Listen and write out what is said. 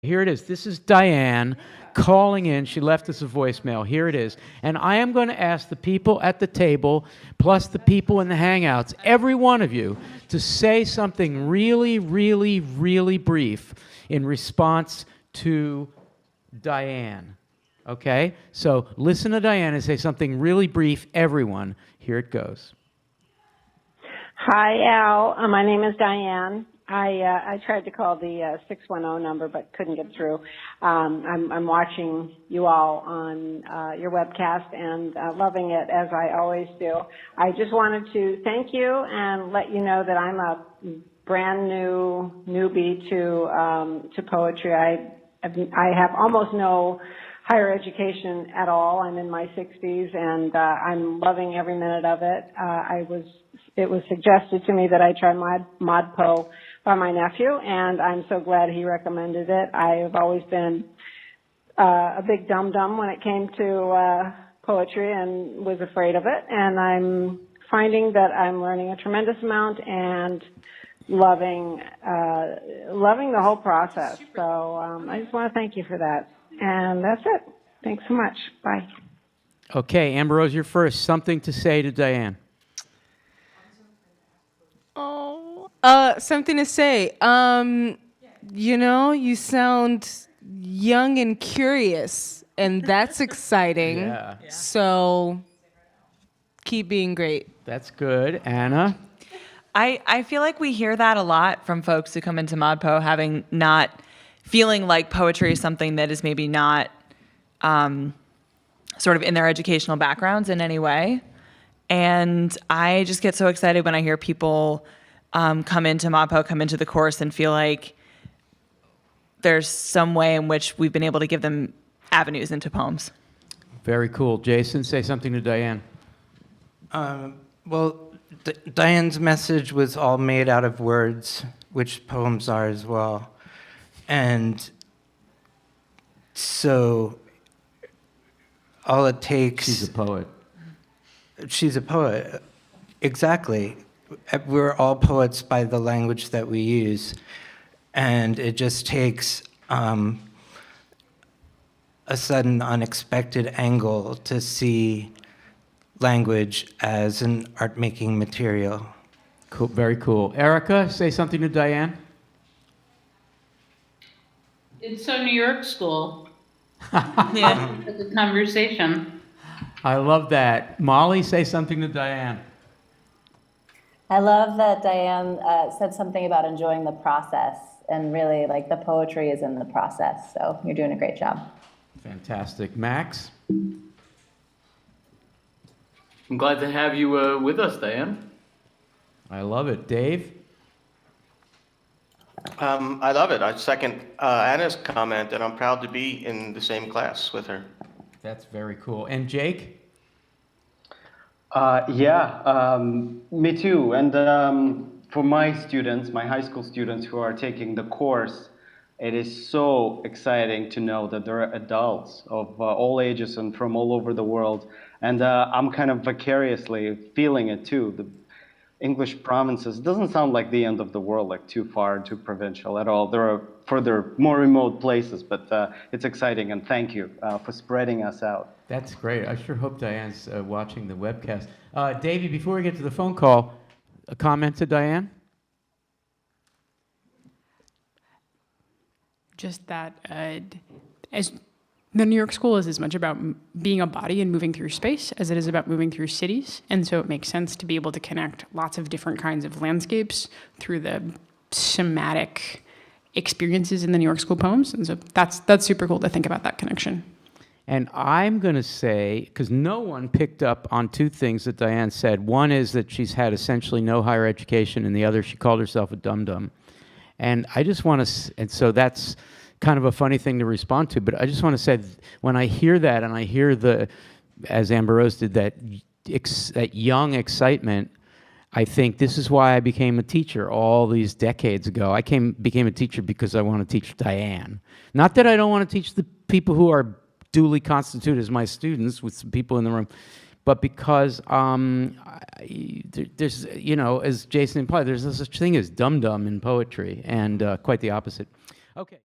Here it is. This is Diane calling in. She left us a voicemail. Here it is. And I am going to ask the people at the table, plus the people in the Hangouts, every one of you, to say something really, really, really brief in response to Diane. Okay? So listen to Diane and say something really brief, everyone. Here it goes. Hi, Al. My name is Diane. I tried to call the 610 number but couldn't get through. I'm watching you all on your webcast and loving it as I always do. I just wanted to thank you and let you know that I'm a brand new newbie to poetry. I have almost no higher education at all. I'm in my 60s and I'm loving every minute of it. It was suggested to me that I try ModPo by my nephew, and I'm so glad he recommended it. I have always been a big dum-dum when it came to poetry and was afraid of it, and I'm finding that I'm learning a tremendous amount and loving the whole process. So I just want to thank you for that. And that's it. Thanks so much. Bye. Okay, Amber Rose, you're first. Something to say to Diane. Something to say. You sound young and curious, and that's exciting. Yeah. So keep being great. That's good. Anna? I feel like we hear that a lot from folks who come into ModPo, having not feeling like poetry is something that is maybe not sort of in their educational backgrounds in any way. And I just get so excited when I hear people come into ModPo, come into the course and feel like there's some way in which we've been able to give them avenues into poems. Very cool. Jason, say something to Diane. Diane's message was all made out of words, which poems are as well. And so all it takes... She's a poet. She's a poet. Exactly. We're all poets by the language that we use. And it just takes a sudden, unexpected angle to see language as an art-making material. Cool. Very cool. Erica, say something to Diane. It's a New York school. Yeah. It's a conversation. I love that. Molly, say something to Diane. I love that Diane said something about enjoying the process, and really, like, the poetry is in the process. So you're doing a great job. Fantastic. Max? I'm glad to have you with us, Diane. I love it. Dave? I love it. I second Anna's comment, and I'm proud to be in the same class with her. That's very cool. And Jake? Me too. And for my students, my high school students who are taking the course, it is so exciting to know that there are adults of all ages and from all over the world. And I'm kind of vicariously feeling it too. The English provinces doesn't sound like the end of the world, like too far, too provincial at all. There are further, more remote places, but it's exciting, and thank you for spreading us out. That's great. I sure hope Diane's watching the webcast. Davey, before we get to the phone call, a comment to Diane? Just that as the New York School is as much about being a body and moving through space as it is about moving through cities. And so it makes sense to be able to connect lots of different kinds of landscapes through the somatic experiences in the New York School poems. And so that's super cool to think about that connection. And I'm going to say, because no one picked up on two things that Diane said. One is that she's had essentially no higher education, and the other, she called herself a dum-dum. And I just want to, and so that's kind of a funny thing to respond to, but I just want to say, when I hear that, and I hear as Amber Rose did, that young excitement, I think this is why I became a teacher all these decades ago. I became a teacher because I want to teach Diane. Not that I don't want to teach the people who are duly constituted as my students, with some people in the room, but because there's, as Jason implied, there's no such thing as dum-dum in poetry, and quite the opposite. Okay.